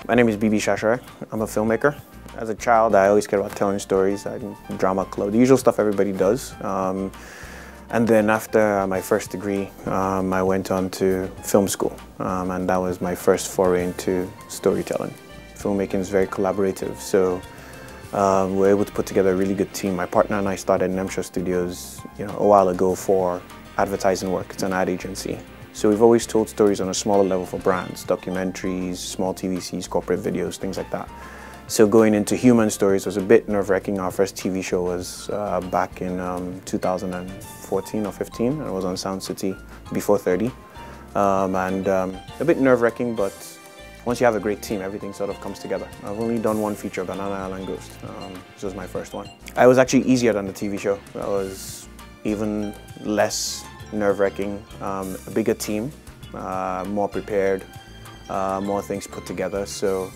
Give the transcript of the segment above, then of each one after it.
My name is Bibi Sasore. I'm a filmmaker. As a child, I always cared about telling stories. I did drama club, the usual stuff everybody does. And then after my first degree, I went on to film school, and that was my first foray into storytelling. Filmmaking is very collaborative, so we were able to put together a really good team. My partner and I started Nemsha Studios, a while ago for advertising work. It's an ad agency. So we've always told stories on a smaller level for brands, documentaries, small TVCs, corporate videos, things like that. So going into human stories was a bit nerve-wracking. Our first TV show was back in 2014 or 15, and it was on Sound City before 30. A bit nerve-wracking, but once you have a great team, everything sort of comes together. I've only done one feature, Banana Island Ghost. This was my first one. It was actually easier than the TV show. That was even less nerve-wracking, a bigger team, more prepared, more things put together. So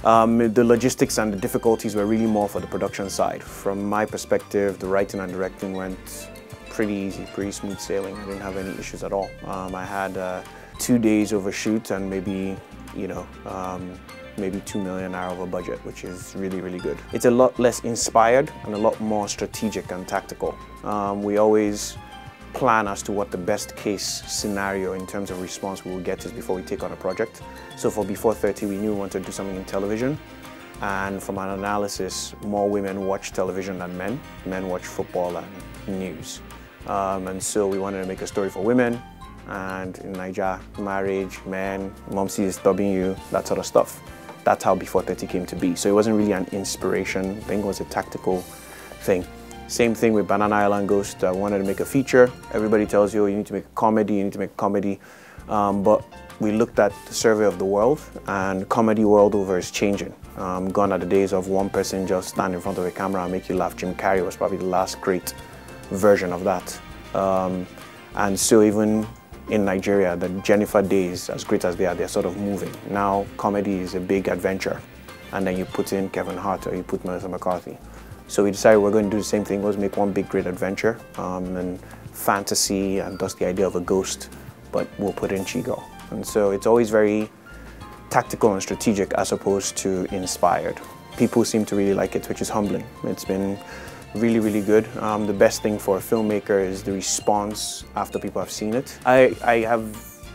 the logistics and the difficulties were really more for the production side. From my perspective, the writing and directing went pretty easy, pretty smooth sailing. I didn't have any issues at all. I had 2 days overshoot and maybe, maybe 2 million naira of a budget, which is really, really good. It's a lot less inspired and a lot more strategic and tactical. We always plan as to what the best case scenario in terms of response we will get is before we take on a project. So for Before 30, we knew we wanted to do something in television. And from an analysis, more women watch television than men. Men watch football and news. And so we wanted to make a story for women. And in Nigeria, marriage, men, momsy is stopping you, that sort of stuff. That's how Before 30 came to be. So it wasn't really an inspiration thing, it was a tactical thing. Same thing with Banana Island Ghost. I wanted to make a feature. Everybody tells you, you need to make a comedy, you need to make a comedy. But we looked at the survey of the world, and comedy world over is changing. Gone are the days of one person just stand in front of a camera and make you laugh. Jim Carrey was probably the last great version of that. And so even in Nigeria, the Jennifer days, as great as they are, they're sort of moving. Now comedy is a big adventure. And then you put in Kevin Hart or you put Melissa McCarthy. So we decided we're going to do the same thing, was make one big great adventure, and fantasy, and thus the idea of a ghost, but we'll put in Chigo. And so it's always very tactical and strategic as opposed to inspired. People seem to really like it, which is humbling. It's been really, really good. The best thing for a filmmaker is the response after people have seen it. I have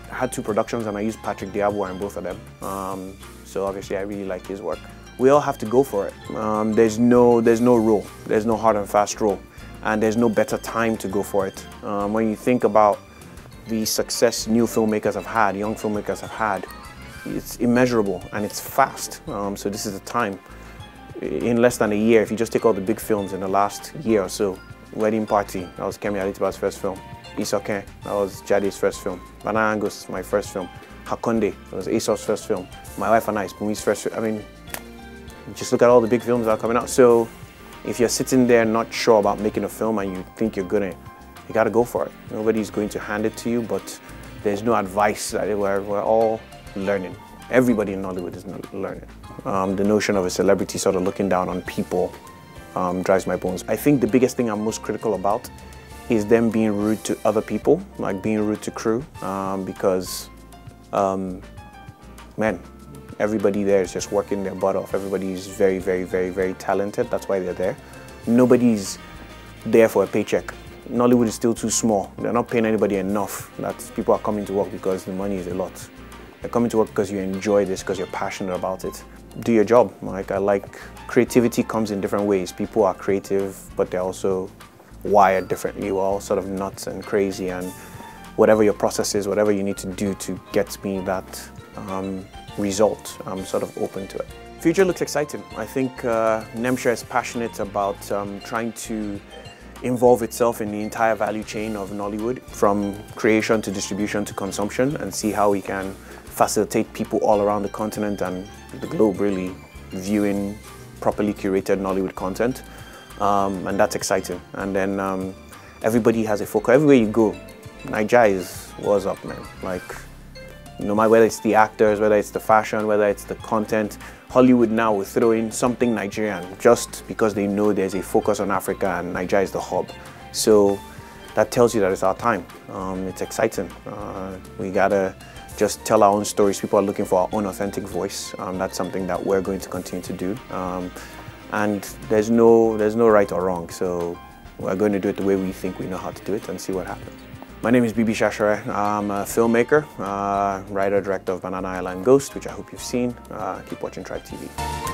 had 2 productions and I used Patrick Diabwa in both of them. So obviously I really like his work. We all have to go for it. There's no rule. There's no hard and fast rule. And there's no better time to go for it. When you think about the success new filmmakers have had, young filmmakers have had, it's immeasurable and it's fast. So this is the time. In less than a year, if you just take all the big films in the last year or so, Wedding Party, that was Kemi Adetiba's first film. Isoke, that was Jade's first film. Banana Ghost, my first film. Hakonde, that was Esau's first film. My Wife and I, Bumi's first film. I mean, just look at all the big films that are coming out. So if you're sitting there not sure about making a film and you think you're gonna, you gotta go for it. Nobody's going to hand it to you, but there's no advice. We're all learning. Everybody in Nollywood is learning. The notion of a celebrity sort of looking down on people drives my bones. I think the biggest thing I'm most critical about is them being rude to other people, like being rude to crew, because, man, everybody there is just working their butt off. Everybody is very, very, very, very talented. That's why they're there. Nobody's there for a paycheck. Nollywood is still too small. They're not paying anybody enough. That people are coming to work because the money is a lot. They're coming to work because you enjoy this, because you're passionate about it. Do your job. Creativity comes in different ways. People are creative, but they're also wired differently. We're all sort of nuts and crazy, and whatever your process is, whatever you need to do to get me that result, I'm sort of open to it. Future looks exciting. I think Nemsha is passionate about trying to involve itself in the entire value chain of Nollywood, from creation to distribution to consumption, and see how we can facilitate people all around the continent and the globe really viewing properly curated Nollywood content. And that's exciting. And then everybody has a focus. Everywhere you go, Nigeria is what's up, man. Like, no matter whether it's the actors, whether it's the fashion, whether it's the content, Hollywood now will throw in something Nigerian just because they know there's a focus on Africa and Nigeria is the hub. So that tells you that it's our time. It's exciting. We gotta just tell our own stories. People are looking for our own authentic voice. That's something that we're going to continue to do. And there's no right or wrong, so we're going to do it the way we think we know how to do it and see what happens. My name is Bibi Sasore. I'm a filmmaker, writer, director of Banana Island Ghost, which I hope you've seen. Keep watching Tribe TV.